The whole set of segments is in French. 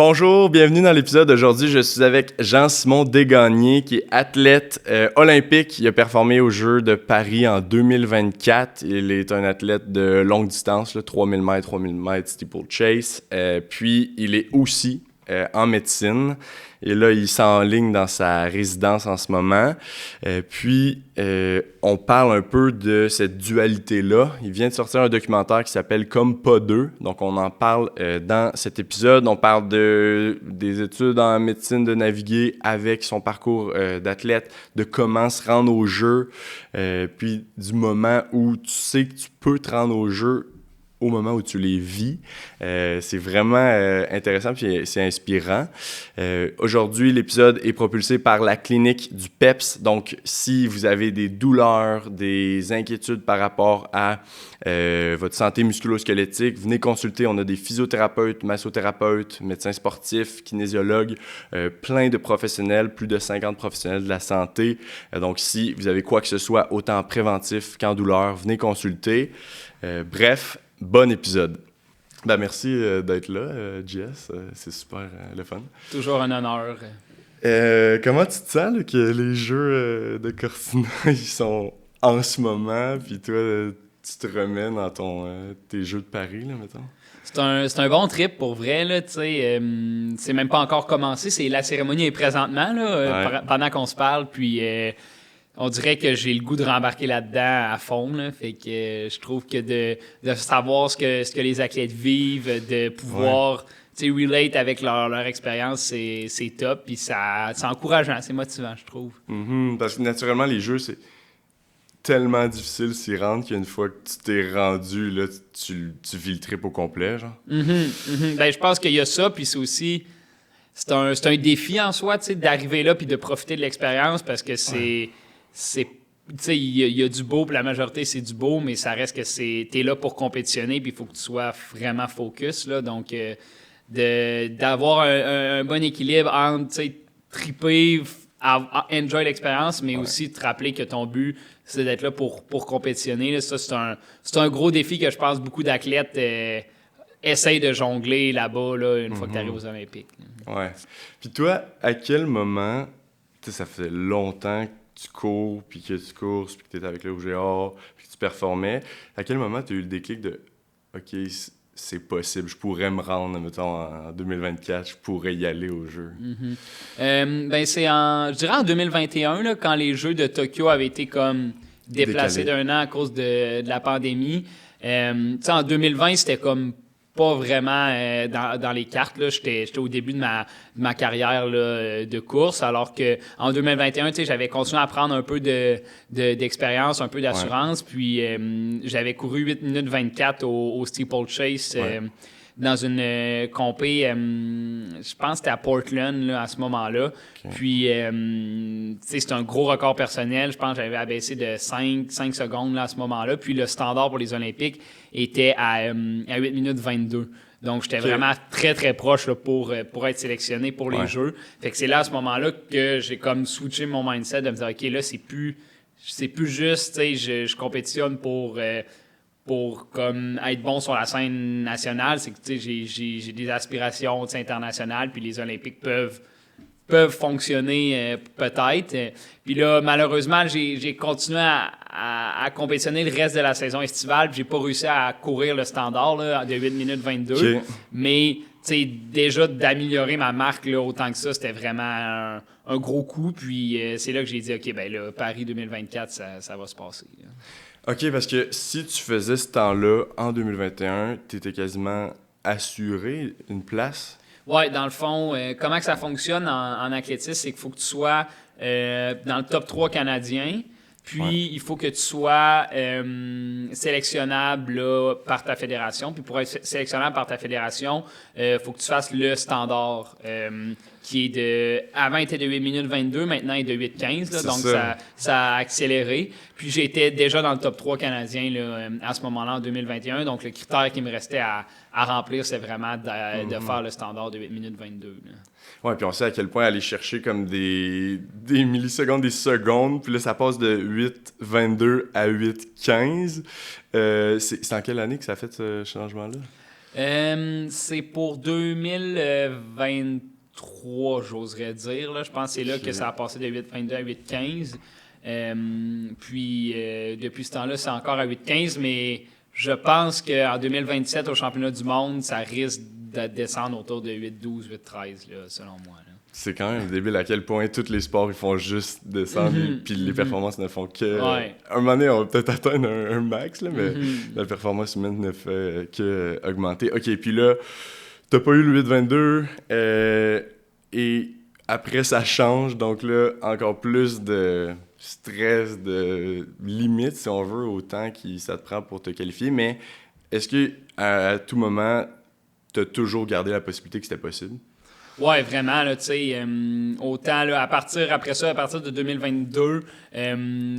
Bonjour, bienvenue dans l'épisode d'aujourd'hui. Je suis avec Jean-Simon Desgagnés, qui est athlète olympique. Il a performé aux Jeux de Paris en 2024. Il est un athlète de longue distance, là, 3000 mètres, 3000 mètres, steeplechase. Puis, il est aussi en médecine. Et là, il s'enligne dans sa résidence en ce moment. Puis, on parle un peu de cette dualité-là. Il vient de sortir un documentaire qui s'appelle « Comme pas deux ». Donc, on en parle dans cet épisode. On parle des études en médecine de naviguer avec son parcours d'athlète, de comment se rendre aux Jeux, puis du moment où tu sais que tu peux te rendre aux Jeux au moment où tu les vis. C'est vraiment intéressant puis c'est inspirant. Aujourd'hui, l'épisode est propulsé par la clinique du PEPS. Donc, si vous avez des douleurs, des inquiétudes par rapport à votre santé musculo-squelettique, venez consulter. On a des physiothérapeutes, massothérapeutes, médecins sportifs, kinésiologues, plein de professionnels, plus de 50 professionnels de la santé. Donc, si vous avez quoi que ce soit, autant en préventif qu'en douleur, venez consulter. Bref, bon épisode. Ben merci d'être là, JS. C'est super le fun. Toujours un honneur. Comment tu te sens là, que les Jeux de Cortina ils sont en ce moment, puis toi, tu te remets dans tes Jeux de Paris, là, mettons? C'est un bon trip pour vrai, là, tu sais. C'est même pas encore commencé. La cérémonie est présentement, là, Ouais. pendant qu'on se parle, puis on dirait que j'ai le goût de rembarquer là-dedans à fond, là. Fait que je trouve que de savoir ce que les athlètes vivent, de pouvoir relate avec leur expérience, c'est top. Puis c'est encourageant, c'est motivant, je trouve. Mm-hmm. Parce que naturellement, les Jeux, c'est tellement difficile s'y rendre qu'une fois que tu t'es rendu, là, tu vis le trip au complet, genre. Ben, je pense qu'il y a ça, puis c'est aussi... C'est un défi en soi, tu sais, d'arriver là puis de profiter de l'expérience parce que tu sais, il y a du beau, puis la majorité, c'est du beau, mais ça reste que t'es là pour compétitionner, puis il faut que tu sois vraiment focus, là. Donc, d'avoir un bon équilibre entre, tu sais, triper, enjoy l'expérience, mais aussi te rappeler que ton but, c'est d'être là pour compétitionner, là. Ça, c'est un gros défi que je pense beaucoup d'athlètes essayent de jongler là-bas, là, une fois que tu arrives aux Olympiques. Ouais. Puis toi, à quel moment, tu sais, ça fait longtemps que tu cours, puis que tu courses, puis que tu étais avec le OGA, puis que tu performais, à quel moment tu as eu le déclic de « OK, c'est possible, je pourrais me rendre, mettons, en 2024, je pourrais y aller aux Jeux. Ben c'est je dirais en 2021, là, quand les Jeux de Tokyo avaient été comme déplacés d'un an à cause de la pandémie. Tu sais, en 2020, c'était comme pas vraiment dans les cartes, là. J'étais au début de ma carrière là, de course, alors que en 2021, tu sais, j'avais continué à prendre un peu d'expérience, un peu d'assurance, puis j'avais couru 8 minutes 24 au steeplechase dans une compé, je pense que c'était à Portland là, à ce moment-là. Okay. Puis, tu sais, c'est un gros record personnel. Je pense que j'avais abaissé de 5 secondes là, à ce moment-là. Puis le standard pour les Olympiques était à 8 minutes 22. Donc, j'étais vraiment très, très proche là, pour être sélectionné pour les Jeux. Fait que c'est là, à ce moment-là, que j'ai comme switché mon mindset de me dire, OK, là, c'est plus juste, tu sais, je compétitionne pour comme être bon sur la scène nationale. C'est que, tu sais, j'ai des aspirations internationales, puis les Olympiques peuvent fonctionner peut-être. Puis là, malheureusement, j'ai continué à compétitionner le reste de la saison estivale, puis j'ai pas réussi à courir le standard là, de 8 minutes 22. Okay. Mais déjà d'améliorer ma marque là, autant que ça, c'était vraiment un gros coup. Puis c'est là que j'ai dit, OK, ben là, Paris 2024, ça va se passer. Là. OK, parce que si tu faisais ce temps-là en 2021, tu étais quasiment assuré une place? Oui, dans le fond, comment que ça fonctionne en athlétisme, c'est qu'il faut que tu sois dans le top 3 canadien, puis il faut que tu sois sélectionnable là, par ta fédération. Puis pour être sélectionnable par ta fédération, il faut que tu fasses le standard qui est avant était de 8 minutes 22, maintenant il est de 8-15, là, donc ça a accéléré. Puis j'étais déjà dans le top 3 canadien là, à ce moment-là en 2021, donc le critère qui me restait à remplir, c'est vraiment de faire le standard de 8 minutes 22. Oui, puis on sait à quel point aller chercher comme des millisecondes, des secondes, puis là ça passe de 8-22 à 8-15. C'est en quelle année que ça a fait ce changement-là? C'est pour 2023, j'oserais dire. Là. Je pense que c'est là que ça a passé de 8,22 à 8,15. Puis, depuis ce temps-là, c'est encore à 8,15, mais je pense qu'en 2027, au championnat du monde, ça risque de descendre autour de 8,12, 8,13, là, selon moi. Là. C'est quand même débile à quel point tous les sports ils font juste descendre, puis les performances ne font que... Ouais. Un moment donné, on va peut-être atteindre un max, là, mais la performance humaine ne fait que augmenter. OK, puis là, t'as pas eu le 8,22, et après, ça change, donc là, encore plus de stress, de limite, si on veut, au temps que ça te prend pour te qualifier, mais est-ce que à tout moment, t'as toujours gardé la possibilité que c'était possible? Ouais, vraiment, là, tu sais, autant, là, après ça, à partir de 2022,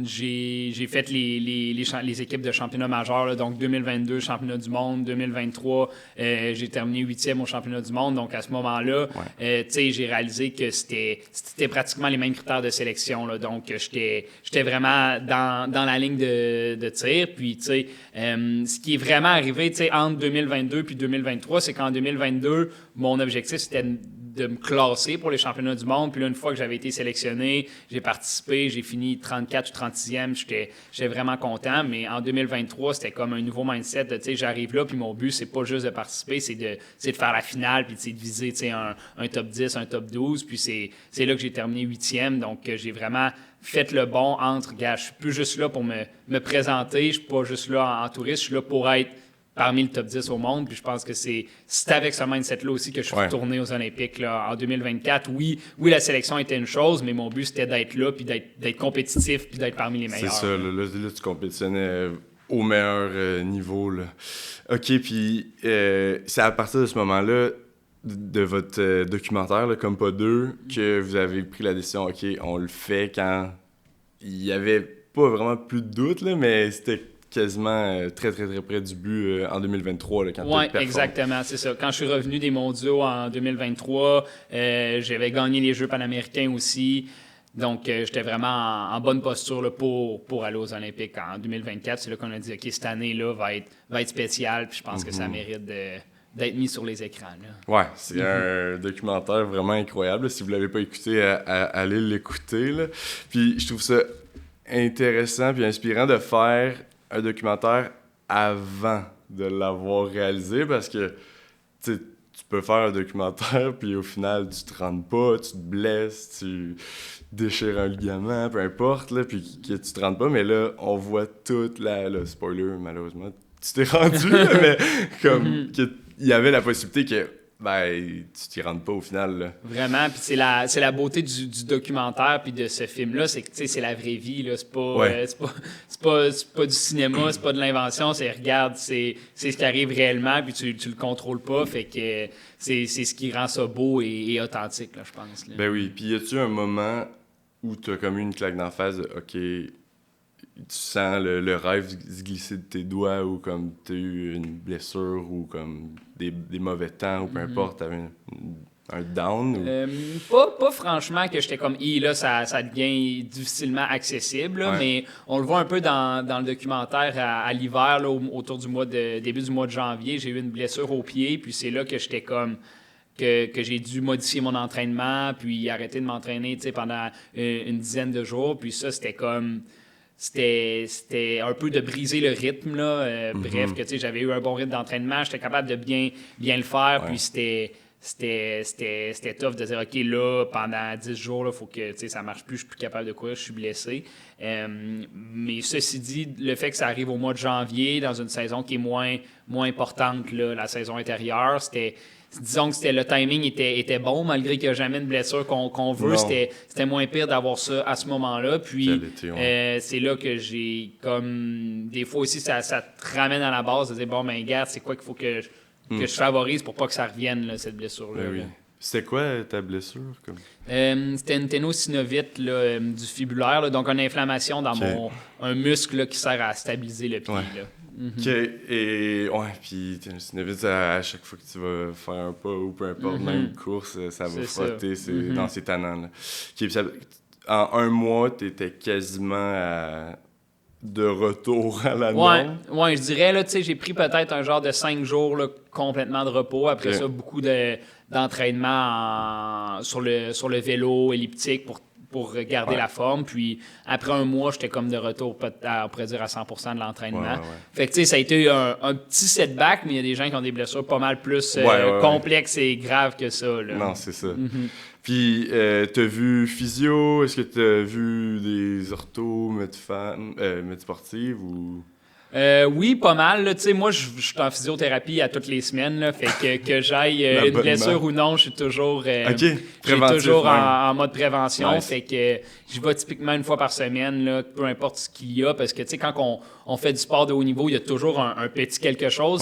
j'ai fait les équipes de championnat majeur, là, donc 2022, championnat du monde, 2023, j'ai terminé 8e au championnat du monde, donc à ce moment-là, tu sais, j'ai réalisé que c'était pratiquement les mêmes critères de sélection, là, donc j'étais vraiment dans la ligne de tir, puis, tu sais, ce qui est vraiment arrivé, tu sais, entre 2022 puis 2023, c'est qu'en 2022, mon objectif, c'était de me classer pour les championnats du monde. Puis là, une fois que j'avais été sélectionné, j'ai participé, j'ai fini 34 ou 36e, j'étais vraiment content. Mais en 2023, c'était comme un nouveau mindset de, tu sais, j'arrive là, puis mon but, c'est pas juste de participer, c'est de faire la finale, puis de viser, tu sais, un top 10, un top 12. Puis c'est là que j'ai terminé 8e. Donc, j'ai vraiment fait le bon entre, gars, je suis plus juste là pour me présenter, je suis pas juste là en touriste, je suis là pour être parmi le top 10 au monde. Puis je pense que c'est avec ce mindset-là aussi que je suis retourné aux Olympiques là, en 2024. Oui, la sélection était une chose, mais mon but, c'était d'être là, puis d'être compétitif, puis d'être parmi les meilleurs. C'est ça. Là, tu compétitionnais au meilleur niveau. Là. OK, puis c'est à partir de ce moment-là, de votre documentaire, là, Comme pas deux, que vous avez pris la décision, OK, on le fait quand il y avait pas vraiment plus de doute, là, mais c'était quasiment très, très, très près du but en 2023, là, quand tu performes. Oui, exactement, c'est ça. Quand je suis revenu des mondiaux en 2023, j'avais gagné les Jeux panaméricains aussi. Donc, j'étais vraiment en bonne posture là, pour aller aux Olympiques en 2024. C'est là qu'on a dit, OK, cette année-là va être spéciale. Puis je pense que ça mérite d'être mis sur les écrans. Là. Ouais, c'est un documentaire vraiment incroyable. Là. Si vous ne l'avez pas écouté, allez l'écouter. Là. Puis je trouve ça intéressant puis inspirant de faire un documentaire avant de l'avoir réalisé parce que tu peux faire un documentaire puis au final tu te rends pas, tu te blesses, tu déchires un ligament, peu importe, là, puis que tu te rends pas, mais là, on voit toute le spoiler, malheureusement, tu t'es rendu, là, mais comme qu'il y avait la possibilité que tu t'y rendes pas au final. Là. Vraiment, puis c'est la beauté du documentaire puis de ce film-là, c'est que c'est la vraie vie, là. C'est pas du cinéma, c'est pas de l'invention, regarde, c'est ce qui arrive réellement, puis tu le contrôles pas, fait que c'est ce qui rend ça beau et authentique, là, je pense. Là. Ben oui, puis y a-tu un moment où t'as comme eu une claque d'en face de OK, tu sens le rêve se glisser de tes doigts ou comme t'as eu une blessure ou comme des mauvais temps ou peu importe, t'avais un down? Ou... Pas franchement que j'étais comme là, ça devient difficilement accessible, là, mais on le voit un peu dans le documentaire à l'hiver, là, autour du début du mois de janvier, j'ai eu une blessure au pied, puis c'est là que j'étais comme... Que j'ai dû modifier mon entraînement, puis arrêter de m'entraîner pendant une dizaine de jours, puis ça, c'était comme... C'était un peu de briser le rythme, là. Bref, que j'avais eu un bon rythme d'entraînement, j'étais capable de bien le faire, puis c'était tough de dire, OK, là, pendant 10 jours, il faut que ça marche plus, je suis plus capable de courir, je suis blessé. Mais ceci dit, le fait que ça arrive au mois de janvier, dans une saison qui est moins importante, là, la saison intérieure, disons que le timing était bon, malgré qu'il n'y a jamais une blessure qu'on veut. C'était moins pire d'avoir ça à ce moment-là. Puis, c'est là que j'ai comme... Des fois aussi, ça te ramène à la base de dire, bon, ben, regarde, c'est quoi qu'il faut que je favorise pour pas que ça revienne, là, cette blessure-là. Oui. C'était quoi ta blessure? C'était une ténosynovite là, du fibulaire, là, donc une inflammation dans un muscle là, qui sert à stabiliser le pied. Là. OK. Et puis ténosynovite, à chaque fois que tu vas faire un pas ou peu importe, même une course, ça va frotter. Non, c'est tannant. Là. Okay, en un mois, tu étais quasiment de retour à la Ouais, norme. ouais, je dirais, là, tu sais, j'ai pris peut-être un genre de 5 jours là, complètement de repos. Après ça, beaucoup d'entraînement sur le vélo elliptique pour garder la forme. Puis après un mois, j'étais comme de retour, on pourrait dire, à 100% de l'entraînement. Fait que, tu sais, ça a été un petit setback, mais il y a des gens qui ont des blessures pas mal plus complexes et graves que ça. Là. Non, c'est ça. Puis, t'as vu physio? Est-ce que t'as vu des orthos, med sportives ou... Oui, pas mal. Là. Tu sais, moi, je suis en physiothérapie à toutes les semaines. Là, fait que j'aille une blessure ou non, je suis toujours, en mode prévention. Nice. Fait que j'y vais typiquement une fois par semaine, là, peu importe ce qu'il y a. Parce que, tu sais, quand on fait du sport de haut niveau, il y a toujours un petit quelque chose.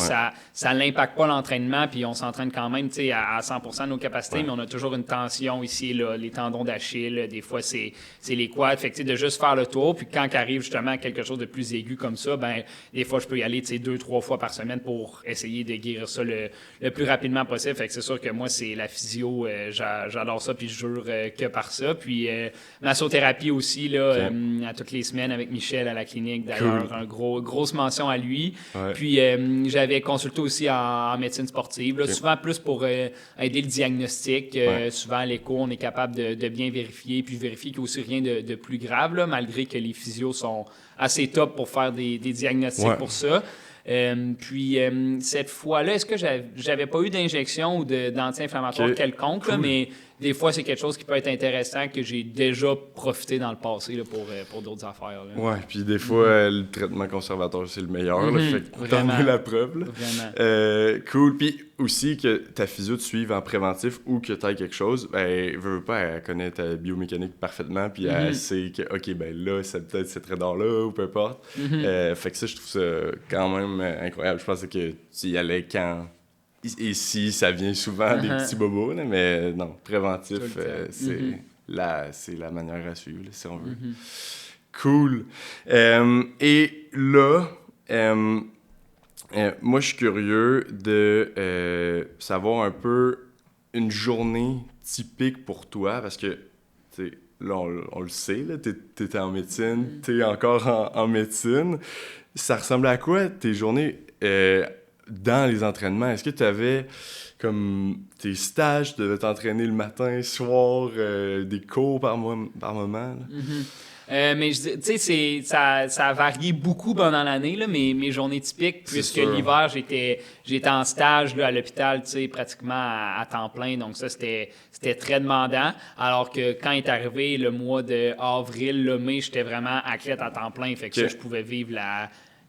Ça n'impacte pas l'entraînement, puis on s'entraîne quand même, tu sais, à 100% de nos capacités, mais on a toujours une tension ici, là, les tendons d'Achille. Des fois, c'est les quads. Fait que, tu sais, de juste faire le tour. Puis quand arrive justement quelque chose de plus aigu comme ça, ben des fois, je peux y aller 2-3 fois par semaine pour essayer de guérir ça le plus rapidement possible. Fait que c'est sûr que moi, c'est la physio. J'adore ça, puis je jure que par ça. Puis massothérapie aussi, là, à toutes les semaines avec Michel à la clinique. D'ailleurs, grosse mention à lui. Ouais. Puis j'avais consulté aussi en médecine sportive, là, souvent plus pour aider le diagnostic. Souvent, à l'écho, on est capable de bien vérifier, puis vérifier qu'il n'y a aussi rien de plus grave, là, malgré que les physios sont assez top pour faire des diagnostics pour ça. Puis cette fois-là, est-ce que j'avais pas eu d'injection ou d'anti-inflammatoire quelconque, là, mais des fois, c'est quelque chose qui peut être intéressant que j'ai déjà profité dans le passé là, pour d'autres affaires. Là. Ouais, puis des fois, le traitement conservateur, c'est le meilleur. Là, fait que t'en as la preuve. Là. Vraiment. Cool. Puis aussi, que ta physio te suive en préventif ou que tu aies quelque chose, ben, veut pas, elle connaît ta biomécanique parfaitement, puis elle sait que, OK, ben là, peut-être c'est très dans là ou peu importe. Fait que ça, je trouve ça quand même incroyable. Je pensais que tu y allais quand... Ici, ça vient souvent des petits bobos, là, mais non, préventif, c'est la manière à suivre, là, si on veut. Cool. Et là, moi, je suis curieux de savoir un peu une journée typique pour toi, parce que, tu sais, là, on le sait, là, t'étais en médecine, t'es encore en médecine. Ça ressemblait à quoi, tes journées dans les entraînements? Est-ce que tu avais comme tes stages, tu devais t'entraîner le matin, soir, des cours par moment? Mais tu sais, ça a varié beaucoup pendant l'année, là, mes journées typiques, puisque l'hiver, j'étais en stage là, à l'hôpital, tu sais, pratiquement à temps plein. Donc ça, c'était très demandant. Alors que quand est arrivé le mois d'avril, le mai, j'étais vraiment athlète à temps plein. Fait que ça, je pouvais vivre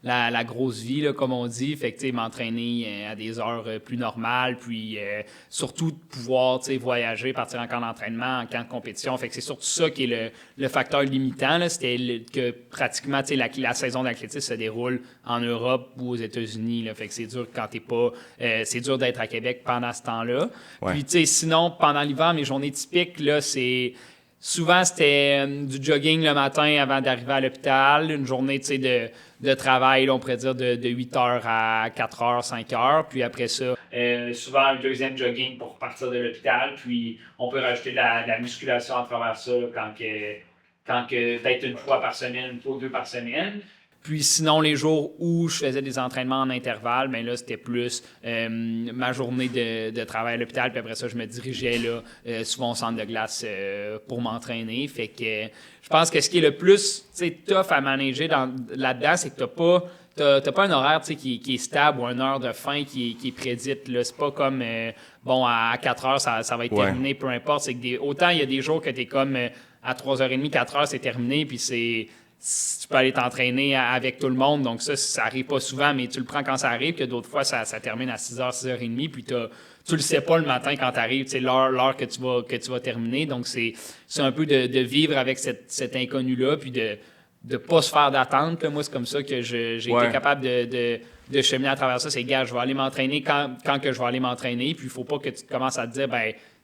la grosse vie, là, comme on dit. Fait que, tu sais, m'entraîner à des heures plus normales, puis surtout de pouvoir, tu sais, voyager, partir en camp d'entraînement, en camp de compétition. Fait que c'est surtout ça qui est le facteur limitant, là. C'était que pratiquement, tu sais, la saison d'athlétisme se déroule en Europe ou aux États-Unis, là. Fait que c'est dur quand t'es pas... c'est dur d'être à Québec pendant ce temps-là. Ouais. Puis, tu sais, sinon, pendant l'hiver, mes journées typiques, là, c'est... Souvent, c'était du jogging le matin avant d'arriver à l'hôpital, une journée, tu sais, de travail, là, on pourrait dire de 8h à 4h, 5h. Puis après ça, souvent un deuxième jogging pour partir de l'hôpital. Puis on peut rajouter de la musculation à travers ça là, quand peut-être une fois par semaine, une fois ou deux par semaine. Puis sinon, les jours où je faisais des entraînements en intervalle, bien là, c'était plus ma journée de travail à l'hôpital. Puis après ça, je me dirigeais là, souvent au centre de glace pour m'entraîner. Fait que je pense que ce qui est le plus tough à manager là-dedans, c'est que t'as pas un horaire qui est stable ou une heure de fin qui est prédite. Là. C'est pas comme, à 4 heures, ça va être terminé, peu importe. C'est que autant il y a des jours que t'es comme à 3h30, 4 heures, c'est terminé, puis tu peux aller t'entraîner avec tout le monde. Donc ça arrive pas souvent, mais tu le prends quand ça arrive, que d'autres fois, ça termine à 6h, 6h30, puis tu le sais pas le matin quand tu arrives, c'est l'heure que tu vas terminer. Donc c'est un peu de vivre avec cet inconnu-là, puis de pas se faire d'attente. Moi, c'est comme ça que j'ai été capable de cheminer à travers ça. C'est, gars, je vais aller m'entraîner quand que je vais aller m'entraîner, puis il faut pas que tu commences à te dire,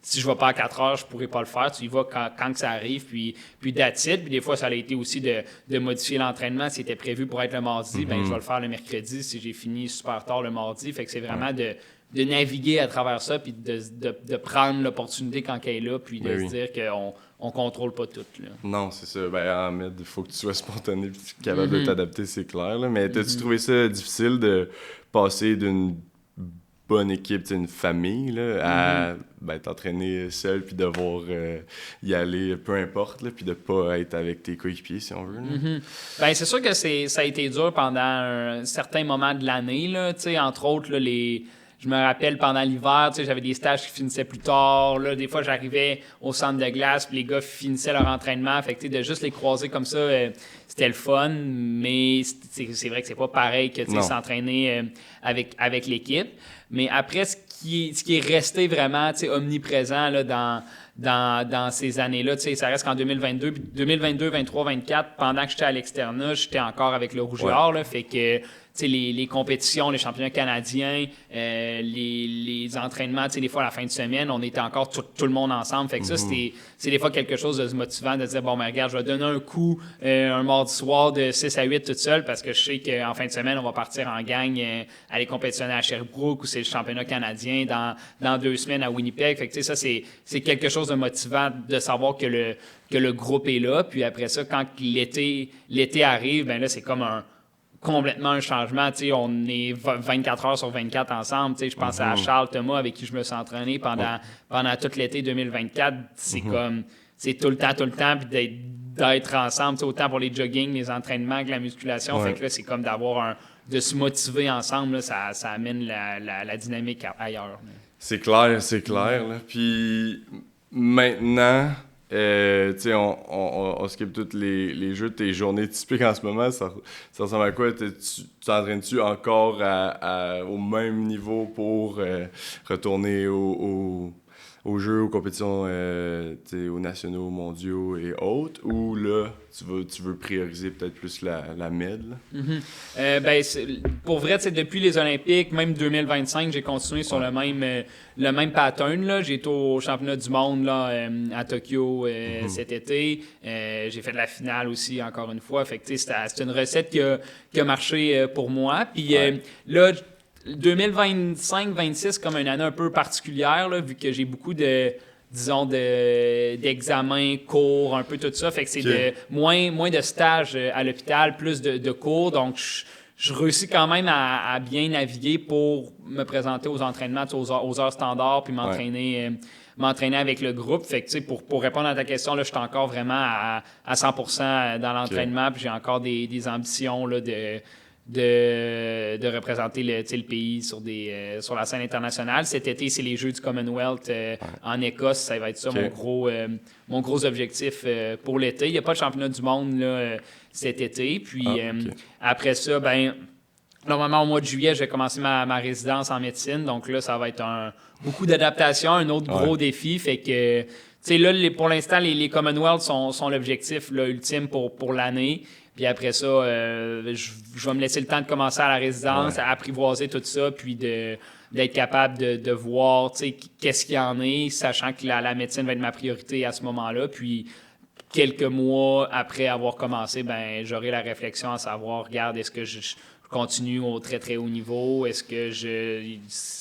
si je ne vais pas à 4 heures, je ne pourrai pas le faire. Tu y vas quand que ça arrive, puis that's it. Puis des fois, ça a été aussi de modifier l'entraînement. Si c'était prévu pour être le mardi, je vais le faire le mercredi si j'ai fini super tard le mardi. Fait que c'est vraiment de naviguer à travers ça, puis de prendre l'opportunité quand elle est là, puis de se dire qu'on on contrôle pas tout. Là. Non, c'est ça. Ben, Ahmed, il faut que tu sois spontané et capable de t'adapter, c'est clair. Là. Mais t'as-tu trouvé ça difficile de passer d'une bonne équipe, une famille, là, à t'entraîner seul puis devoir y aller, peu importe, là, puis de pas être avec tes coéquipiers, si on veut? Là. Ben, c'est sûr que ça a été dur pendant un certain moment de l'année. Là, entre autres, là, je me rappelle pendant l'hiver, j'avais des stages qui finissaient plus tard. Là, des fois, j'arrivais au centre de glace puis les gars finissaient leur entraînement. Fait que, de juste les croiser comme ça, c'était le fun. Mais c'est vrai que c'est pas pareil que s'entraîner avec l'équipe. Mais après, ce qui est resté vraiment omniprésent là, dans ces années-là, ça reste qu'en 2022, 23, 24, pendant que j'étais à l'externat, j'étais encore avec le Rouge et Or. Là, fait que les compétitions, les championnats canadiens, les entraînements, des fois à la fin de semaine, on était encore tout le monde ensemble. Fait que ça, c'est des fois quelque chose de motivant de dire, bon, ben regarde, je vais donner un coup un mardi soir de 6 à 8 toute seule parce que je sais qu'en fin de semaine, on va partir en gang aller compétitionner à Sherbrooke ou c'est le championnat canadien dans 2 semaines à Winnipeg. Fait que ça, c'est quelque chose de motivant de savoir que le groupe est là. Puis après ça, quand l'été arrive, ben là, c'est comme complètement un changement. On est 24 heures sur 24 ensemble. Je pense à Charles Thomas, avec qui je me suis entraîné pendant tout l'été 2024. C'est comme, c'est tout le temps, puis d'être ensemble, autant pour les jogging, les entraînements que la musculation. Fait que là, c'est comme de se motiver ensemble, là, ça amène la dynamique ailleurs. C'est clair. Là. Puis maintenant... on skip tous les jeux de tes journées typiques en ce moment. Ça ressemble à quoi? Tu t'entraînes-tu encore au même niveau pour retourner aux jeux, aux compétitions, aux nationaux, mondiaux et autres? Ou là, tu veux prioriser peut-être plus la med? Pour vrai, depuis les Olympiques, même 2025, j'ai continué sur le même pattern. Là. J'ai été au championnat du monde là, à Tokyo cet été. J'ai fait de la finale aussi, encore une fois. Fait que, c'est une recette qui a marché pour moi. Puis là, 2025-26 comme une année un peu particulière, là, vu que j'ai beaucoup d'examens, cours, un peu tout ça. Fait que c'est moins de stages à l'hôpital, plus de cours. Donc, je réussis quand même à bien naviguer pour me présenter aux entraînements, aux heures standards, puis m'entraîner avec le groupe. Fait que, pour répondre à ta question, là, je suis encore vraiment à 100% dans l'entraînement, puis j'ai encore des ambitions là, de représenter le pays sur la scène internationale. Cet été, c'est les Jeux du Commonwealth en Écosse. Ça va être ça mon gros objectif pour l'été. Il n'y a pas de championnat du monde là, cet été. Puis après ça, normalement, au mois de juillet, je vais commencer ma résidence en médecine. Donc là, ça va être beaucoup d'adaptation, un autre gros défi. Fait que, là, pour l'instant, les Commonwealth sont l'objectif là, ultime pour l'année. Puis après ça, je vais me laisser le temps de commencer à la résidence, à apprivoiser tout ça, puis d'être capable de voir qu'est-ce qu'il y en est, sachant que la médecine va être ma priorité à ce moment-là. Puis quelques mois après avoir commencé, j'aurai la réflexion à savoir, regarde, est-ce que je continue au très, très haut niveau? Est-ce que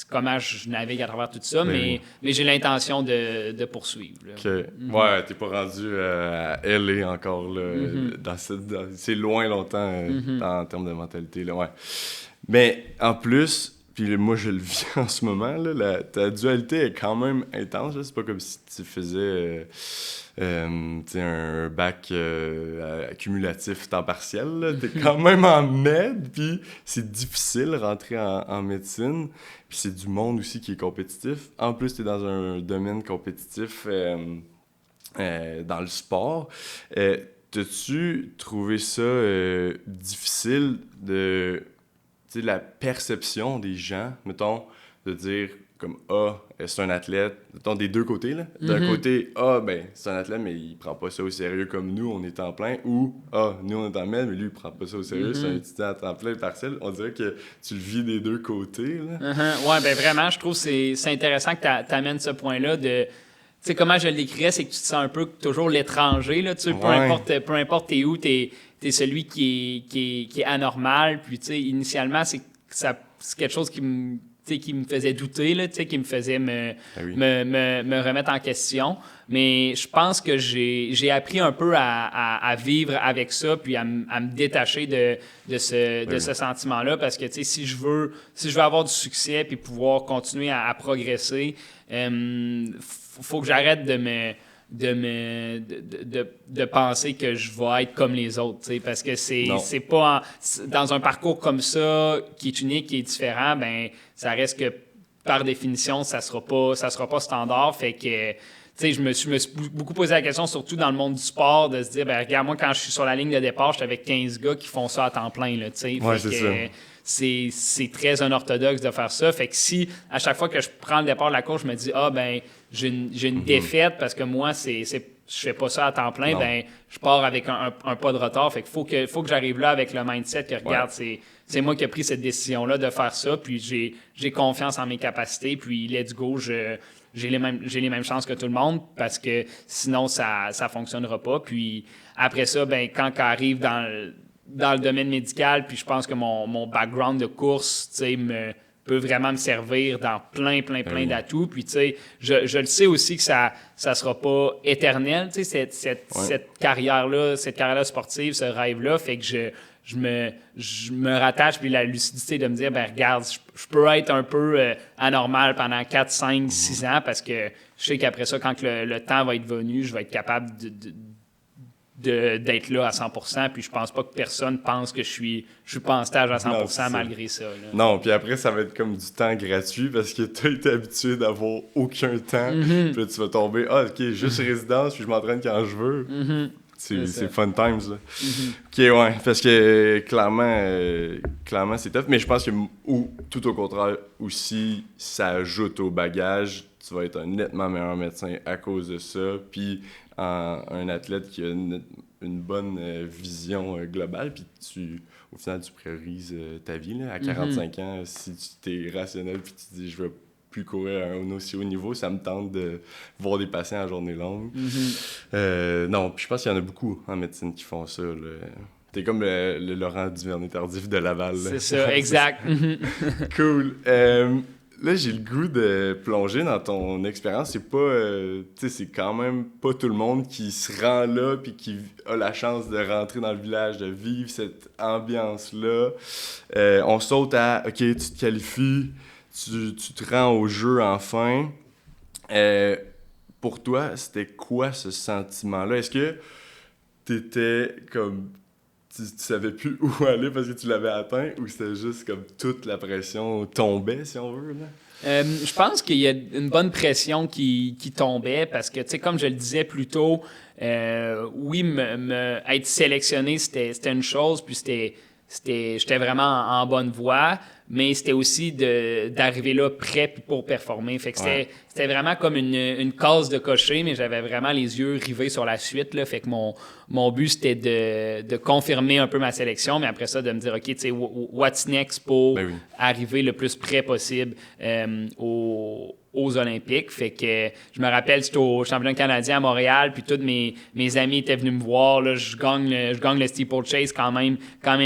comment je navigue à travers tout ça? Mais j'ai l'intention de poursuivre. Là. OK. Ouais, t'es pas rendu à LA encore, là, c'est loin longtemps en termes de mentalité, là, ouais. Mais en plus, puis moi je le vis en ce moment, là, ta dualité est quand même intense, là. C'est pas comme si tu faisais... un bac accumulatif temps partiel, là. T'es quand même en med, puis c'est difficile de rentrer en médecine, puis c'est du monde aussi qui est compétitif. En plus, t'es dans un domaine compétitif dans le sport. T'as-tu trouvé ça difficile de la perception des gens, mettons, de dire comme c'est un athlète, mettons des deux côtés, là. D'un côté, c'est un athlète, mais il prend pas ça au sérieux comme nous, on est en plein, ou nous on est en med, mais lui il prend pas ça au sérieux, c'est un étudiant à temps plein partiel. On dirait que tu le vis des deux côtés, là. Ouais, vraiment, je trouve que c'est intéressant que tu amènes ce point-là de. Tu sais, comment je le décrirais, c'est que tu te sens un peu toujours l'étranger, là, tu sais, peu importe t'es où, t'es celui qui est anormal, puis tu sais, initialement, c'est quelque chose qui qui me faisait douter, là, qui me faisait oui. me remettre en question. Mais je pense que j'ai appris un peu à vivre avec ça, puis à me détacher de ce sentiment-là, parce que si je veux avoir du succès puis pouvoir continuer à progresser, faut que j'arrête de penser que je vais être comme les autres, parce que c'est pas dans un parcours comme ça qui est unique, qui est différent, ben ça reste que par définition ça sera pas standard, fait que je me suis beaucoup posé la question, surtout dans le monde du sport, de se dire, ben regarde, moi, quand je suis sur la ligne de départ, je suis avec 15 gars qui font ça à temps plein, là, tu sais. Ouais, c'est ça. C'est très unorthodoxe de faire ça. Fait que si, à chaque fois que je prends le départ de la course, je me dis, j'ai une défaite parce que moi, je fais pas ça à temps plein, ben je pars avec un pas de retard. Fait qu'il faut que j'arrive là avec le mindset que, regarde, c'est moi qui ai pris cette décision-là de faire ça, puis j'ai confiance en mes capacités, puis let's go, j'ai les mêmes chances que tout le monde, parce que sinon ça fonctionnera pas. Puis après ça, ben quand arrive dans le domaine médical, puis je pense que mon background de course, peut vraiment me servir dans plein d'atouts. Puis, je le sais aussi que ça sera pas éternel, cette carrière-là sportive, ce rêve-là, fait que je me rattache, puis la lucidité de me dire, ben regarde, je peux être un peu anormal pendant 4, 5, 6 ans, parce que je sais qu'après ça, quand le temps va être venu, je vais être capable d'être là à 100%, puis je pense pas que personne pense que je suis pas en stage à 100% malgré ça. Là. Non, puis après, ça va être comme du temps gratuit parce que tu as été habitué d'avoir aucun temps. Puis là, tu vas tomber, OK, juste résidence, puis je m'entraîne quand je veux. C'est fun times, là. OK, ouais, parce que clairement, c'est tough, mais je pense que, tout au contraire, aussi, ça ajoute au bagage. Tu vas être un nettement meilleur médecin à cause de ça, puis un athlète qui a une bonne vision globale, puis au final, tu priorises ta vie. Là. À 45 ans, si tu es rationnel, puis tu dis « je veux plus courir à un aussi haut niveau, ça me tente de voir des patients à journée longue. Non, puis je pense qu'il y en a beaucoup en médecine qui font ça. T'es comme le Laurent Duvernay-Tardif de Laval. Là. C'est ça, exact. Cool. Là, j'ai le goût de plonger dans ton expérience. C'est pas, c'est quand même pas tout le monde qui se rend là puis qui a la chance de rentrer dans le village, de vivre cette ambiance-là. On saute à, OK, tu te qualifies, tu te rends au jeu enfin. Pour toi, c'était quoi ce sentiment-là? Est-ce que t'étais comme... Tu savais plus où aller parce que tu l'avais atteint, ou c'était juste comme toute la pression tombait, si on veut, là? Je pense qu'il y a une bonne pression qui tombait parce que, tu sais, comme je le disais plus tôt, oui, être sélectionné, c'était une chose, puis j'étais vraiment en bonne voie, mais c'était aussi d'arriver là prêt pour performer. Fait que c'était vraiment comme une case de cocher, mais j'avais vraiment les yeux rivés sur la suite, là. Fait que mon but, c'était de confirmer un peu ma sélection, mais après ça, de me dire, OK, tu sais, what's next pour arriver le plus près possible aux Olympiques. Fait que je me rappelle, j'étais au championnat canadien à Montréal, puis tous mes amis étaient venus me voir. Là, je gagne le steeplechase quand même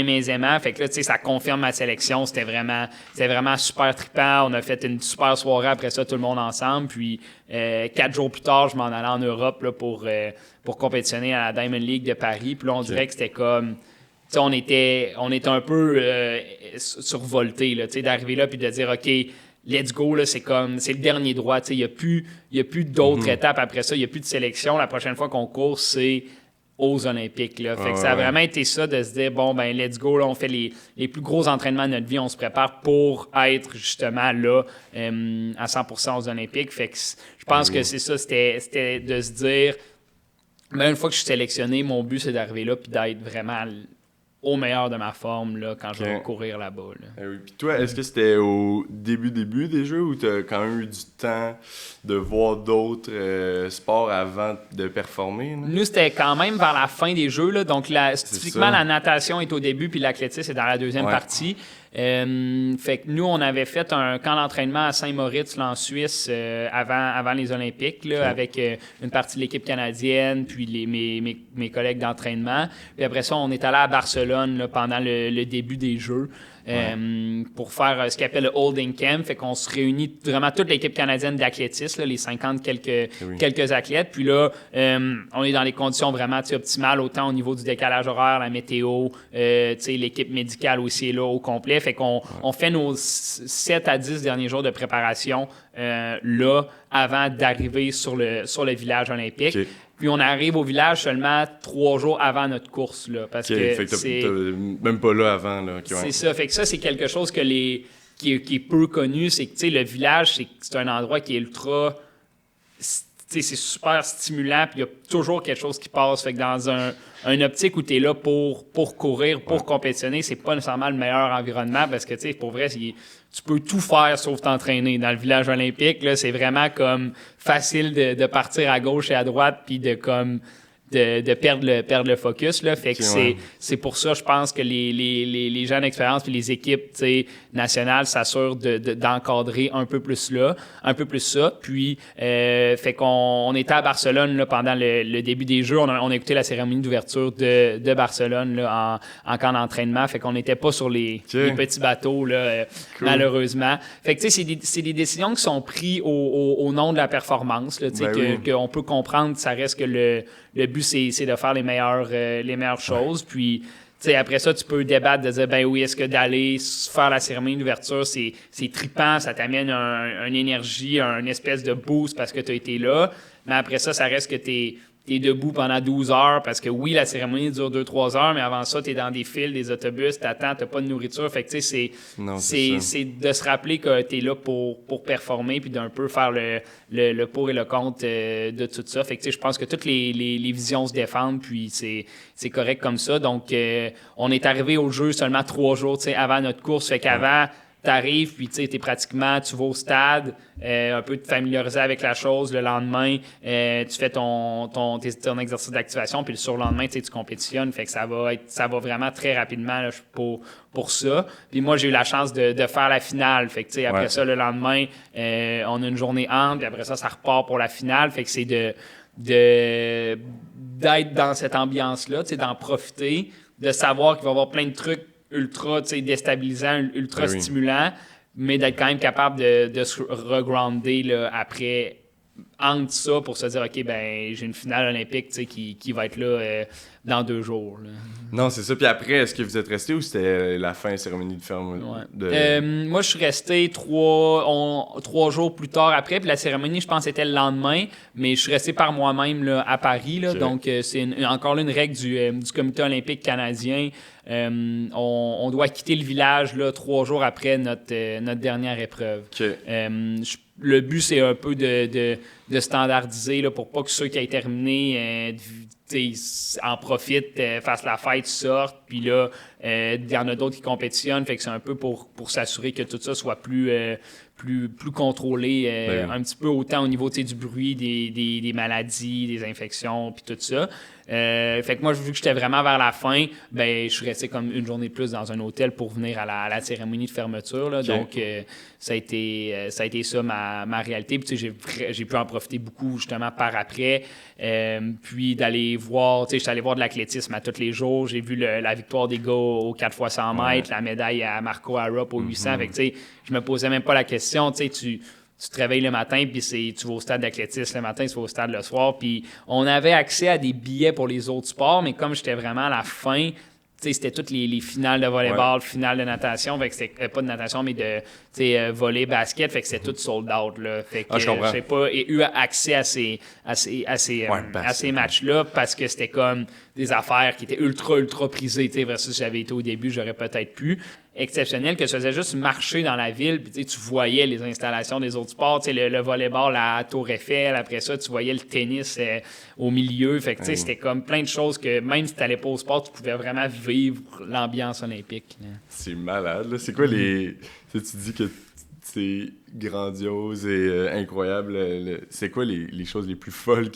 aisément. Fait que là, tu sais, ça confirme ma sélection. C'était vraiment super trippant. On a fait une super soirée après ça, tout le monde ensemble. Puis 4 jours plus tard, je m'en allais en Europe là, pour compétitionner à la Diamond League de Paris. Puis là, on dirait que c'était comme... T'sais, on était un peu survolté, là, d'arriver là puis de dire, OK, let's go, là, c'est le dernier droit. Il n'y a plus d'autres étapes après ça. Il n'y a plus de sélection. La prochaine fois qu'on court, c'est aux Olympiques. Là. Fait que ça a vraiment été ça de se dire, bon, ben let's go, là, on fait les plus gros entraînements de notre vie. On se prépare pour être justement là à 100% aux Olympiques. Fait que je pense que c'est ça, c'était de se dire, ben, une fois que je suis sélectionné, mon but, c'est d'arriver là puis d'être vraiment au meilleur de ma forme là, quand je vais courir là-bas. Là. Oui. Puis toi, est-ce que c'était au début des Jeux ou tu as quand même eu du temps de voir d'autres sports avant de performer? Là? Nous, c'était quand même vers la fin des Jeux. Là, donc, typiquement, la natation est au début puis l'athlétisme est dans la deuxième partie. Fait que nous, on avait fait un camp d'entraînement à Saint-Moritz, là, en Suisse, avant les Olympiques, là, avec une partie de l'équipe canadienne, puis mes collègues d'entraînement. Puis après ça, on est allé à Barcelone là, pendant le début des Jeux. Pour faire ce qu'on appelle le holding camp. Fait qu'on se réunit vraiment toute l'équipe canadienne d'athlétisme, là, les 50 quelques athlètes. Puis là, on est dans les conditions vraiment optimales, autant au niveau du décalage horaire, la météo, l'équipe médicale aussi est là au complet. Fait qu'on on fait nos 7 à 10 derniers jours de préparation là, avant d'arriver sur le village olympique. Okay. Puis on arrive au village seulement 3 jours avant notre course, là, parce que fait t'es même pas là avant. Là, c'est ça. Fait que ça, c'est quelque chose que qui est peu connu. C'est que le village, c'est un endroit qui est ultra... c'est super stimulant, puis il y a toujours quelque chose qui passe. Fait que dans un optique où tu es là pour courir, pour compétitionner, c'est pas nécessairement le meilleur environnement parce que, pour vrai, tu peux tout faire sauf t'entraîner. Dans le village olympique, là, c'est vraiment comme facile de partir à gauche et à droite, puis de perdre le focus, là. Fait que c'est pour ça, je pense que les gens d'expérience puis les équipes nationales s'assurent d'encadrer un peu plus ça. Puis, fait qu'on était à Barcelone là, pendant le début des Jeux. On a écouté la cérémonie d'ouverture de Barcelone là, en camp d'entraînement. Fait qu'on n'était pas sur les petits bateaux, là, malheureusement. Fait que c'est des décisions qui sont prises au nom de la performance, là, qu'on peut comprendre. Ça reste que le but, c'est de faire les meilleures choses. Puis, après ça, tu peux débattre de dire, ben oui, est-ce que d'aller faire la cérémonie d'ouverture, c'est trippant, ça t'amène une énergie, une espèce de boost parce que tu as été là. Mais après ça, ça reste que t'es debout pendant 12 heures parce que oui, la cérémonie dure 2-3 heures, mais avant ça, t'es dans des files, des autobus, t'attends, t'as pas de nourriture. Fait que, c'est de se rappeler que t'es là pour performer puis d'un peu faire le pour et le contre de tout ça. Fait que, je pense que toutes les visions se défendent puis c'est correct comme ça. Donc, on est arrivé au jeu seulement 3 jours, avant notre course. Fait qu'avant, t'arrives, puis tu vas au stade, un peu te familiariser avec la chose. Le lendemain, tu fais ton exercice d'activation, puis le surlendemain, tu compétitionnes. Fait que ça va vraiment très rapidement là, pour ça. Puis moi, j'ai eu la chance de faire la finale. Fait que après ça, le lendemain, on a une journée entre, puis après ça repart pour la finale. Fait que c'est d'être dans cette ambiance-là, d'en profiter, de savoir qu'il va y avoir plein de trucs ultra déstabilisant, ultra stimulant, mais d'être quand même capable de se regrounder là, après, entre ça, pour se dire, OK, ben j'ai une finale olympique qui va être là dans 2 jours. Là. Non, c'est ça. Puis après, est-ce que vous êtes resté ou c'était la fin cérémonie de ferme? Moi, je suis resté 3 jours plus tard après. Puis la cérémonie, je pense, était le lendemain. Mais je suis resté par moi-même là, à Paris. Là, donc, c'est encore une règle du Comité olympique canadien. On doit quitter le village là, 3 jours après notre dernière épreuve. Le but, c'est un peu de standardiser là, pour pas que ceux qui aient terminé en profitent, fassent la fête, sortent, puis là, il y en a d'autres qui compétitionnent, fait que c'est un peu pour s'assurer que tout ça soit plus contrôlé, un petit peu autant au niveau du bruit, des maladies, des infections, puis tout ça. Fait que moi, vu que j'étais vraiment vers la fin, ben je suis resté comme une journée de plus dans un hôtel pour venir à la cérémonie de fermeture. Là. Donc, ça a été ça ma réalité. Puis, j'ai pu en profiter beaucoup justement par après. Puis d'aller voir, j'étais allé voir de l'athlétisme à tous les jours. J'ai vu la victoire des gars au 4x100 mètres, la médaille à Marco Arop au 800. Fait que, je me posais même pas la question. Tu te réveilles le matin, puis tu vas au stade d'athlétisme le matin, tu vas au stade le soir. Puis on avait accès à des billets pour les autres sports, mais comme j'étais vraiment à la fin, c'était toutes les finales de volleyball, finales de natation, fait que c'était pas de natation, mais de volley, basket, fait que c'était tout sold out. Là. Fait que j'ai pas eu accès à ces matchs-là parce que c'était comme des affaires qui étaient ultra prisées. Versus si j'avais été au début, j'aurais peut-être pu. Exceptionnel que ça faisait juste marcher dans la ville, puis tu voyais les installations des autres sports, le volleyball à Tour Eiffel, après ça, tu voyais le tennis au milieu, fait que c'était comme plein de choses que même si tu n'allais pas au sport, tu pouvais vraiment vivre l'ambiance olympique. Là. C'est malade, là. C'est quoi tu dis que c'est grandiose et incroyable, c'est quoi les choses les plus folles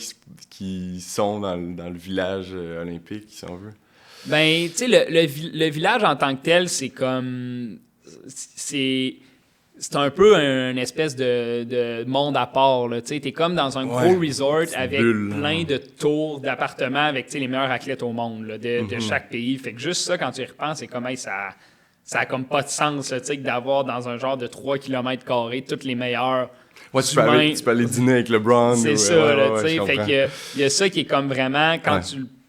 qui sont dans le village olympique, si on veut? Ben, tu sais, le village en tant que tel, c'est comme... c'est un peu une espèce de monde à part. Tu es comme dans un gros resort avec plein de tours d'appartements avec les meilleurs athlètes au monde là, de chaque pays. Fait que juste ça, quand tu y repenses, c'est comme ça a comme pas de sens là, que d'avoir dans un genre de 3 km² tous les meilleurs. Ouais, tu peux aller dîner avec LeBron. C'est ça, là, tu sais. Fait que il y a ça qui est comme vraiment, quand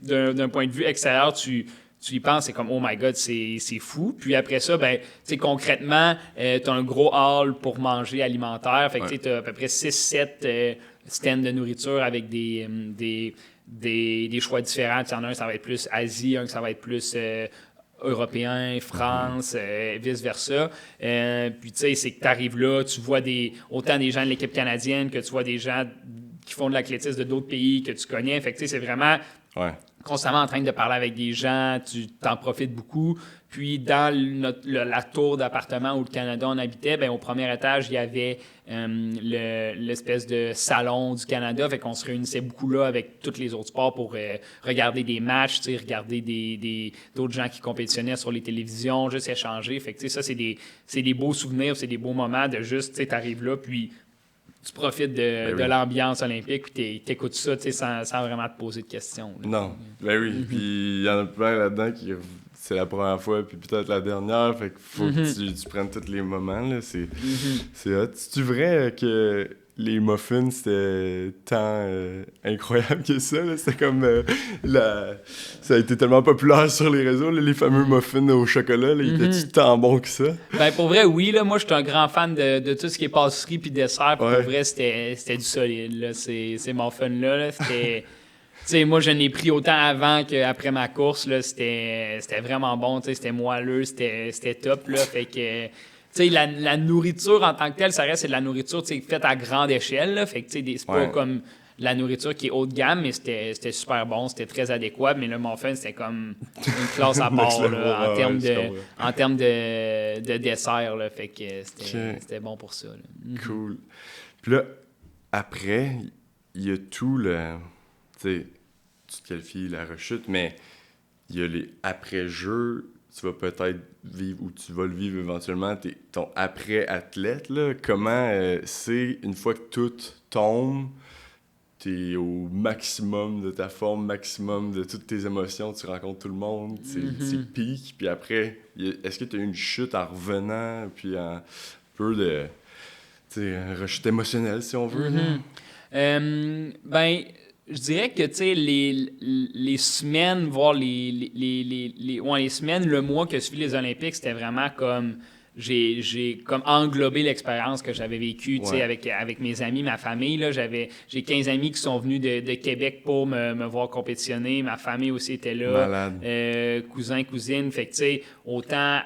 d'un point de vue extérieur, tu y penses, c'est comme, oh my God, c'est fou. Puis après ça, ben, tu sais, concrètement, tu as un gros hall pour manger alimentaire. Fait que tu as à peu près 6-7 stands de nourriture avec des choix différents. Il y en a un, ça va être plus Asie, un, ça va être plus européen, France, vice-versa. Puis, tu sais, c'est que tu arrives là, tu vois autant des gens de l'équipe canadienne que tu vois des gens qui font de l'athlétisme de d'autres pays que tu connais. Fait que, tu sais, c'est vraiment constamment en train de parler avec des gens, tu t'en profites beaucoup. Puis, dans la tour d'appartement où le Canada on habitait, ben, au premier étage, il y avait l'espèce de salon du Canada. Fait qu'on se réunissait beaucoup là avec tous les autres sports pour regarder des matchs, regarder d'autres gens qui compétitionnaient sur les télévisions, juste échanger. Fait que ça, c'est des beaux souvenirs, c'est des beaux moments de juste, tu arrives là, puis tu profites de l'ambiance olympique, puis t'écoutes ça sans vraiment te poser de questions. Là. Non, ben oui. Puis il y en a plein là-dedans qui c'est la première fois, puis peut-être la dernière, fait qu'il faut que tu prennes tous les moments, là. C'est hot. C'est-tu vrai que les muffins, c'était tant incroyable que ça, là? C'était comme... ça a été tellement populaire sur les réseaux, là, les fameux muffins au chocolat, là. Ils étaient-tu tant bons que ça? Ben pour vrai, oui, là. Moi, je suis un grand fan de tout ce qui est pâtisserie puis dessert. Pour vrai, c'était du solide, là. Ces muffins-là, là, c'était... Tu sais, moi, je n'ai pris autant avant qu'après ma course, là, c'était vraiment bon, tu sais, c'était moelleux, c'était top, là, fait que, tu sais, la nourriture en tant que telle, ça reste de la nourriture, tu sais, faite à grande échelle, là, fait que, tu sais, c'est pas comme la nourriture qui est haut de gamme, mais c'était super bon, c'était très adéquat, mais le muffin, c'était comme une classe à part, là, en termes de dessert, là, fait que c'était bon pour ça, là. Cool. Puis là, après, il y a tout le... Tu te qualifies la rechute, mais il y a les après-jeux, tu vas peut-être vivre, ou tu vas le vivre éventuellement, ton après-athlète, là. Comment c'est, une fois que tout tombe, t'es au maximum de ta forme, maximum de toutes tes émotions, tu rencontres tout le monde, tu piques, puis après, est-ce que tu as eu une chute en revenant, puis un peu de... Tu sais, une rechute émotionnelle, si on veut, ben... Je dirais que, tu sais, les semaines, voire les semaines, le mois que suivi les Olympiques, c'était vraiment comme... J'ai comme englobé l'expérience que j'avais vécue, tu sais, avec mes amis, ma famille, là. J'ai 15 amis qui sont venus de Québec pour me voir compétitionner. Ma famille aussi était là. Malade. Cousins, cousines. Fait que, tu sais, autant...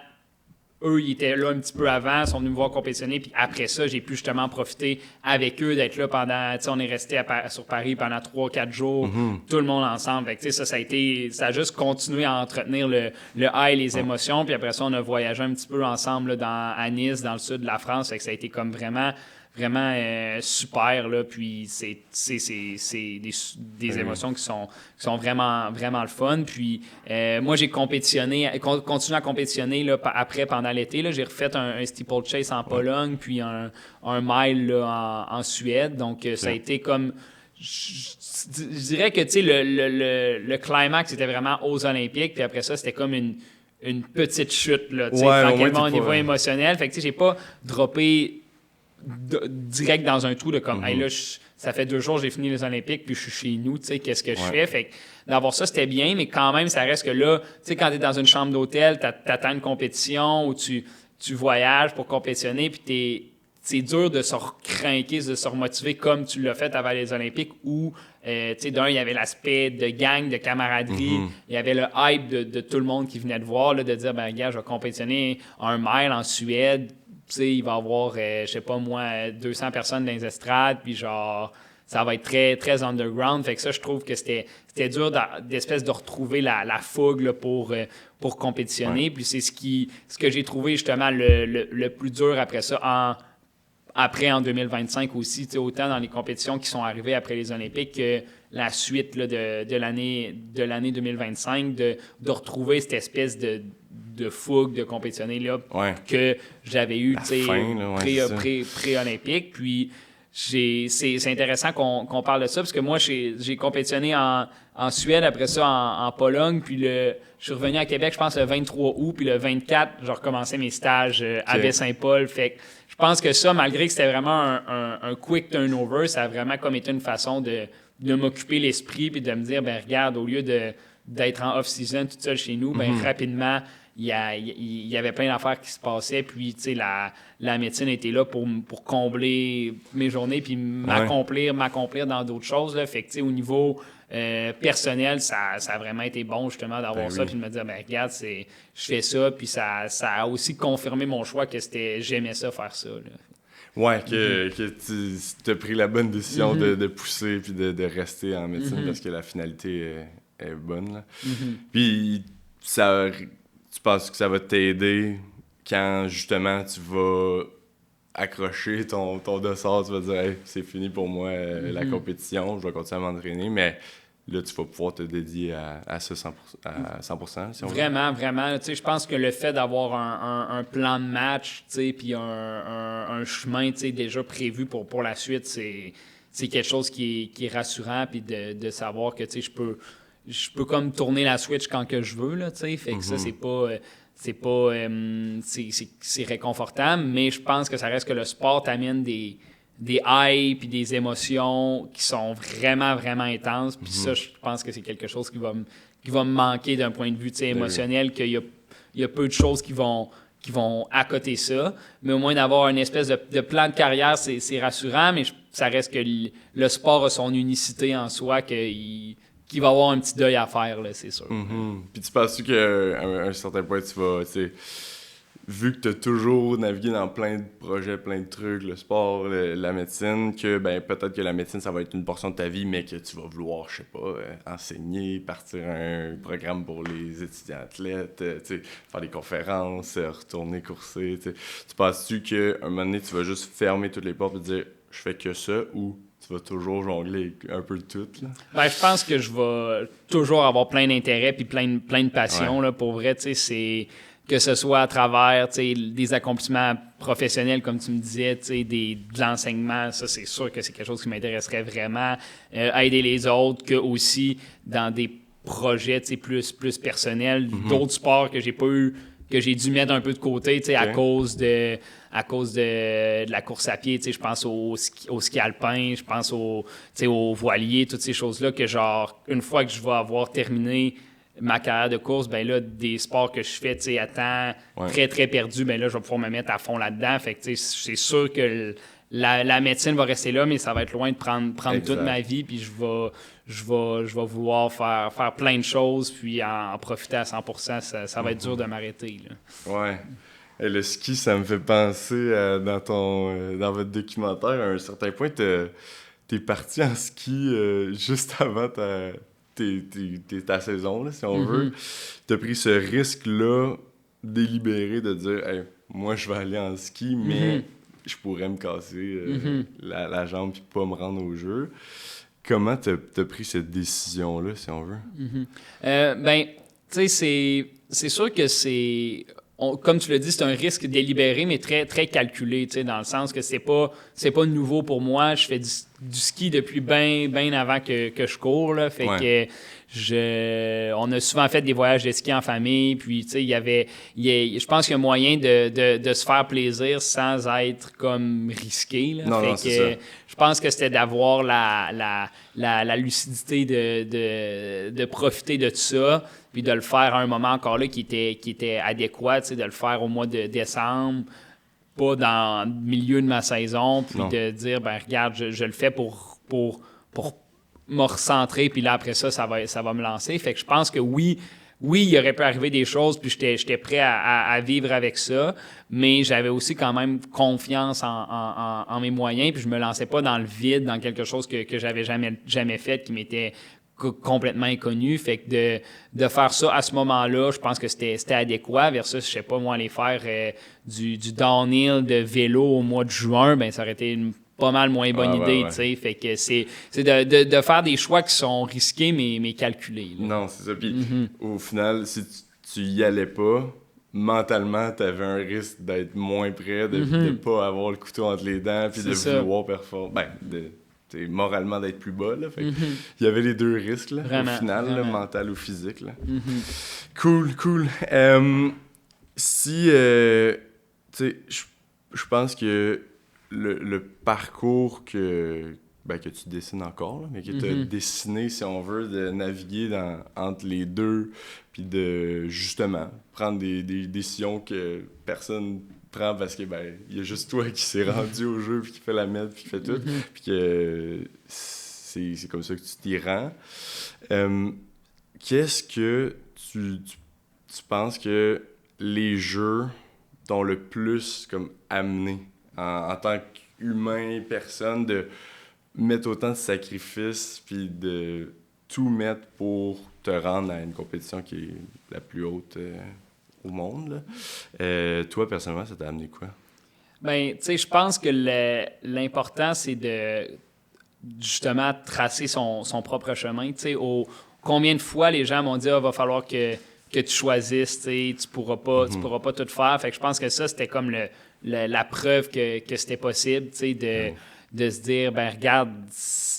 Eux, ils étaient là un petit peu avant, sont venus me voir compétitionner, puis après ça, j'ai pu justement profiter avec eux d'être là pendant, tu sais, on est resté sur Paris pendant 3-4 jours, tout le monde ensemble. Fait que, tu sais, ça a juste continué à entretenir le high, les émotions, puis après ça, on a voyagé un petit peu ensemble là, à Nice, dans le sud de la France, fait que ça a été comme vraiment super, là, puis c'est des émotions qui sont vraiment, vraiment le fun. Puis moi, j'ai continué à compétitionner là, après, pendant l'été. Là, j'ai refait un steeplechase en Pologne, puis un mile là, en Suède. Donc, ça a été comme... Je dirais que, tu sais, le climax, c'était vraiment aux Olympiques, puis après ça, c'était comme une petite chute, là, tu sais, tranquillement au niveau émotionnel. Fait que, tu sais, j'ai pas droppé... direct dans un trou de comme hey, là ça fait 2 jours j'ai fini les Olympiques puis je suis chez nous, tu sais, qu'est-ce que je fais? Fait que d'avoir ça, c'était bien, mais quand même, ça reste que là, tu sais, quand t'es dans une chambre d'hôtel, t'attends une compétition ou tu voyages pour compétitionner, puis c'est dur de se recrinquer, de se remotiver comme tu l'as fait avant les Olympiques où, tu sais, d'un, il y avait l'aspect de gang, de camaraderie, il y avait le hype de tout le monde qui venait te voir, là, de dire, ben gars, je vais compétitionner un mile en Suède. Tu sais, il va y avoir, je sais pas moi, 200 personnes dans les estrades, puis genre, ça va être très, très underground. Fait que ça, je trouve que c'était dur d'espèce de retrouver la fougue là, pour compétitionner. Puis c'est ce que j'ai trouvé justement le plus dur après ça, en 2025 aussi, autant dans les compétitions qui sont arrivées après les Olympiques que la suite là, de l'année 2025, de retrouver cette espèce de de fougue de compétitionner là que j'avais eu pré-olympique. Puis c'est intéressant qu'on parle de ça parce que moi, j'ai compétitionné en Suède, après ça en Pologne, puis je suis revenu à Québec, je pense, le 23 août, puis le 24, j'ai recommencé mes stages à Baie-Saint-Paul. Fait que je pense que ça, malgré que c'était vraiment un quick turnover, ça a vraiment comme été une façon de m'occuper l'esprit puis de me dire, ben regarde, au lieu d'être en off-season tout seul chez nous, ben rapidement, il y avait plein d'affaires qui se passaient, puis tu sais, la médecine était là pour combler mes journées, puis m'accomplir dans d'autres choses, là. Fait que tu sais, au niveau personnel, ça a vraiment été bon justement d'avoir ça, puis de me dire, ben regarde, je fais ça, puis ça a aussi confirmé mon choix que j'aimais ça, faire ça, là. Ouais, que tu as pris la bonne décision de pousser puis de rester en médecine parce que la finalité est bonne, là. Puis tu penses que ça va t'aider quand justement tu vas accrocher ton dossard, tu vas dire hey, c'est fini pour moi la compétition, je vais continuer à m'entraîner, mais là tu vas pouvoir te dédier à ça 100%, si on vraiment, veut. Vraiment. Tu sais, je pense que le fait d'avoir un plan de match, tu sais, puis un chemin, tu sais, déjà prévu pour la suite, c'est quelque chose qui est rassurant, puis de savoir que, tu sais, je peux comme tourner la switch quand que je veux, là, tu sais. Fait que ça, c'est réconfortant, mais je pense que ça reste que le sport t'amène des highs puis des émotions qui sont vraiment, vraiment intenses. Puis ça, je pense que c'est quelque chose qui va me manquer d'un point de vue émotionnel, qu'il y a peu de choses qui vont accoter ça. Mais au moins d'avoir une espèce de plan de carrière, c'est rassurant, mais ça reste que le sport a son unicité en soi, qu'il va avoir un petit deuil à faire, là, c'est sûr. Puis tu penses-tu qu'à un certain point, tu vas, tu sais, vu que tu as toujours navigué dans plein de projets, plein de trucs, le sport, la médecine, que ben peut-être que la médecine, ça va être une portion de ta vie, mais que tu vas vouloir, je sais pas, enseigner, partir un programme pour les étudiants athlètes, tu sais, faire des conférences, retourner courser, tu sais. Tu penses-tu qu'à un moment donné, tu vas juste fermer toutes les portes et dire « je fais que ça » ou tu vas toujours jongler un peu de tout, là? Ben, je pense que je vais toujours avoir plein d'intérêts puis plein de passions, là, pour vrai, tu sais, c'est que ce soit à travers, tu sais, des accomplissements professionnels, comme tu me disais, tu sais, de l'enseignement, ça, c'est sûr que c'est quelque chose qui m'intéresserait vraiment. Aider les autres, que aussi dans des projets, tu sais, plus personnels, d'autres sports que j'ai pas eu, que j'ai dû mettre un peu de côté, tu sais, à cause de la course à pied, tu sais, je pense au ski alpin, je pense au voilier, toutes ces choses-là que, genre, une fois que je vais avoir terminé ma carrière de course, ben là, des sports que je fais, tu sais, à temps très, très perdu, ben là, je vais pouvoir me mettre à fond là-dedans. Fait que, tu sais, c'est sûr que la médecine va rester là, mais ça va être loin de prendre toute ma vie, puis je vais vouloir faire plein de choses, puis en profiter à 100%. Ça va être dur de m'arrêter, là. Ouais. Et le ski, ça me fait penser dans votre documentaire, à un certain point, t'es parti en ski juste avant ta saison, là, si on veut. T'as pris ce risque-là délibéré de dire hey, moi, je vais aller en ski, mais je pourrais me casser la jambe et pas me rendre au jeu. Comment t'as pris cette décision-là, si on veut? Ben, tu sais, c'est sûr que comme tu l'as dit, c'est un risque délibéré, mais très, très calculé, tu sais, dans le sens que c'est pas nouveau pour moi. Je fais du ski depuis bien avant que je cours, là. Fait que on a souvent fait des voyages de ski en famille, puis, tu sais, je pense qu'il y a moyen de se faire plaisir sans être comme risqué, là. Non, fait que je pense que c'était d'avoir la lucidité de profiter de tout ça, puis de le faire à un moment encore là qui était adéquat, tu sais, de le faire au mois de décembre, pas dans le milieu de ma saison, puis de dire, ben regarde, je le fais pour me recentrer, puis là, après ça va me lancer. Fait que je pense que oui, il aurait pu arriver des choses, puis j'étais prêt à vivre avec ça, mais j'avais aussi quand même confiance en mes moyens, puis je me lançais pas dans le vide, dans quelque chose que j'avais jamais fait, qui m'était complètement inconnu. Fait que de faire ça à ce moment-là, je pense que c'était adéquat, versus, je sais pas, moi, aller faire du downhill de vélo au mois de juin, ben ça aurait été une pas mal moins bonne idée, tu sais. Fait que c'est de faire des choix qui sont risqués, mais calculés, là. Non, c'est ça. Puis au final, si tu y allais pas, mentalement, t'avais un risque d'être moins prêt, de pas avoir le couteau entre les dents, puis de vouloir performer. Moralement d'être plus bas, là. Fait il y avait les deux risques, là, vraiment, au final, là, mental ou physique, là. Cool. Si, tu sais, je pense que le parcours que tu dessines encore, là, mais que tu as dessiné, si on veut, de naviguer entre les deux, puis de, justement, prendre des décisions que personne prend parce que, il y a juste toi qui s'est rendu au jeu, puis qui fait la mettre, puis qui fait tout, puis que c'est comme ça que tu t'y rends. Qu'est-ce que tu penses que les jeux t'ont le plus comme amené en tant qu'humain, personne, de mettre autant de sacrifices puis de tout mettre pour te rendre à une compétition qui est la plus haute au monde, là. Toi, personnellement, ça t'a amené quoi? Tu sais, je pense que l'important, c'est de justement tracer son propre chemin. Tu sais, combien de fois les gens m'ont dit va falloir que tu choisisses, tu pourras pas tout faire. Fait que je pense que ça, c'était comme la preuve que c'était possible, tu sais, de se dire, regarde,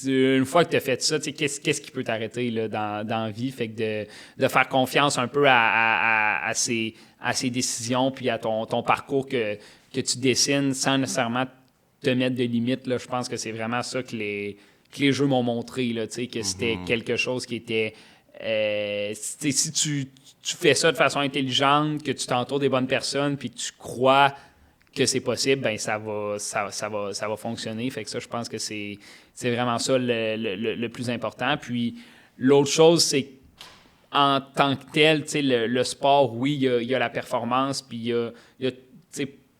une fois que tu as fait ça, qu'est-ce qui peut t'arrêter là, dans la vie? Fait que de faire confiance un peu à ces décisions puis à ton parcours que tu dessines sans nécessairement te mettre de limites. Là, je pense que c'est vraiment ça que les jeux m'ont montré, là, que c'était quelque chose qui était... si tu fais ça de façon intelligente, que tu t'entoures des bonnes personnes puis que tu crois que c'est possible, ça va fonctionner. Fait que ça, je pense que c'est vraiment ça le plus important. Puis l'autre chose, c'est en tant que tel, le sport, oui, il y a la performance, puis il y a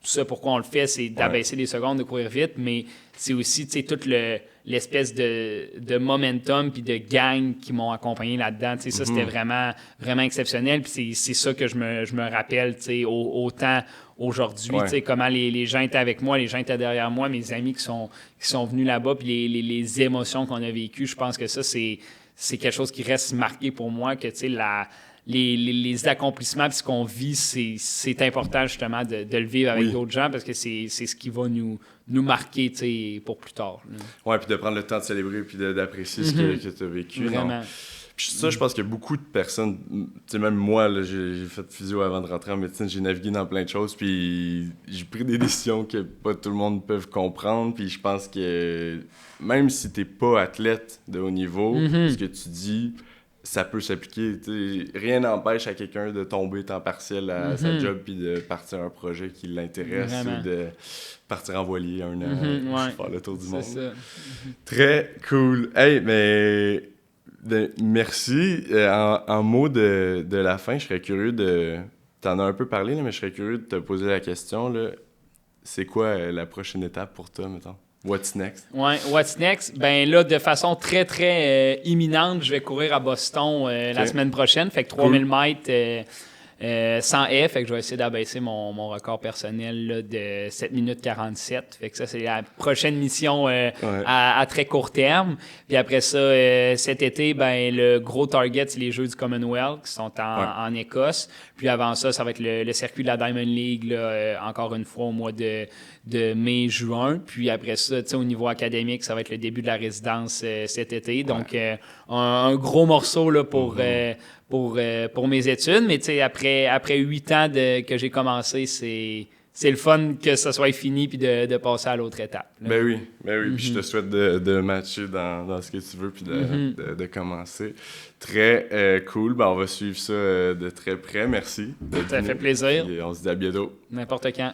ça, pourquoi on le fait, c'est d'abaisser les secondes, de courir vite, mais c'est aussi toute l'espèce de momentum puis de gang qui m'ont accompagné là-dedans. Ça, c'était vraiment, vraiment exceptionnel. Puis c'est ça que je me rappelle autant aujourd'hui. Ouais. Comment les gens étaient avec moi, les gens étaient derrière moi, mes amis qui sont venus là-bas, puis les émotions qu'on a vécues. Je pense que ça, c'est quelque chose qui reste marqué pour moi, que les accomplissements et ce qu'on vit, c'est important justement de le vivre avec d'autres gens parce que c'est ce qui va nous marquer pour plus tard. Oui, puis de prendre le temps de célébrer puis d'apprécier ce que tu as vécu. Vraiment. Puis ça, je pense qu'il y a beaucoup de personnes, même moi, là, j'ai fait physio avant de rentrer en médecine, j'ai navigué dans plein de choses, puis j'ai pris des décisions que pas tout le monde peut comprendre, puis je pense que même si t'es pas athlète de haut niveau, ce que tu dis... ça peut s'appliquer. Rien n'empêche à quelqu'un de tomber temps partiel à sa job puis de partir un projet qui l'intéresse ou de partir en voilier un an, faire le tour du monde. Ça. Très cool. Hey, mais merci. En mots de la fin, je serais curieux de... T'en as un peu parlé, là, mais je serais curieux de te poser la question. Là. C'est quoi la prochaine étape pour toi, mettons? What's next? Ouais, what's next? Là, de façon très, très imminente, je vais courir à Boston la semaine prochaine. Fait que 3000 mètres sans F. Fait que je vais essayer d'abaisser mon record personnel là, de 7 minutes 47. Fait que ça, c'est la prochaine mission à très court terme. Puis après ça, cet été, le gros target, c'est les Jeux du Commonwealth qui sont en Écosse. Puis avant ça, ça va être le circuit de la Diamond League, là, encore une fois, au mois de mai-juin. Puis après ça, au niveau académique, ça va être le début de la résidence cet été. Donc, un gros morceau là, pour mes études. Mais après 8 ans que j'ai commencé, c'est le fun que ça soit fini puis de passer à l'autre étape. Là. Ben oui. Puis je te souhaite de matcher dans ce que tu veux puis de commencer. Très cool. On va suivre ça de très près. Merci. Ça fait plaisir. Et on se dit à bientôt. N'importe quand.